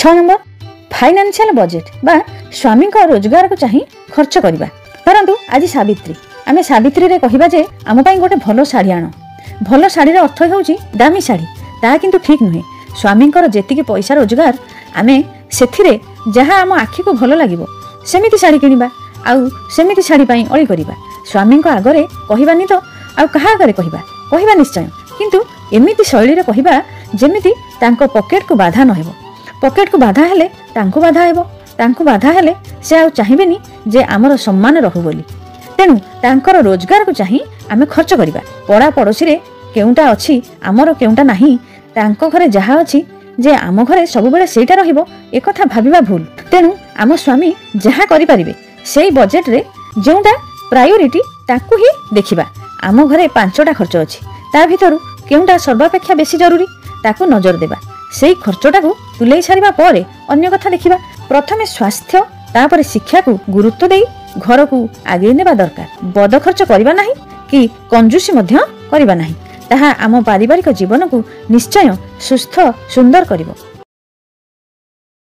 6 number financial budget बा स्वामी को रोजगार को चाही खर्च करवा। परंतु आज सावित्री आम सावित्री रे कहबा जे आम पई गोटे भलो साड़ी आण। भलो साड़ी रे अर्थ होउची दामी साड़ी ता किंतु ठीक नुहे। स्वामी जेतिकी पैसा रोजगार आमे सेथिरे जहाँ आम आखि को भल लागिबो सेमिति साड़ी किनिबा आउ सेमिति साड़ी पई अळी करिबा। स्वामी आगरे कहबानी तो आउ कहा आगरे कहबा निश्चय, किंतु एमिति शैली रे कहबा जेमिति तांको पॉकेट को बाधा न हेबो। पॉकेट को बाधा हेले तांको बाधा हेबो, तांको बाधा हेले से आउ चाहिबेनी जे आमर सम्मान रहु बोली। तेणु तांकर रोजगार को चाही आमे खर्च करिबा। पड़ा पड़ोसी रे केउंटा अछि आमर केउंटा नाही, तांको घरे जहा अछि जे आम घरे सब बेले सेटा रहिबो ए कथा भाबिबा भूल। तेणु आम स्वामी जहा करि परिबे सेई बजेट रे जेउंटा प्रायोरिटी ताकू ही देखिबा। आम घरे 5टा खर्च अछि, ता भितरु केउंटा सर्वापेक्षा बेसी जरूरी ताकू नजर देबा। सेई खर्चटाकू तुलै सारिबा परे अन्य कथा देखिबा। प्रथमे स्वास्थ्य तापरे शिक्षा को गुरुत्व देई घर को आगे नेबा दरकार। बद खर्च करिबा नाही कि कंजूसी मध्य करिबा नाही, ताहा आम पारिवारिक जीवन को निश्चय सुस्थ सुंदर करिबो।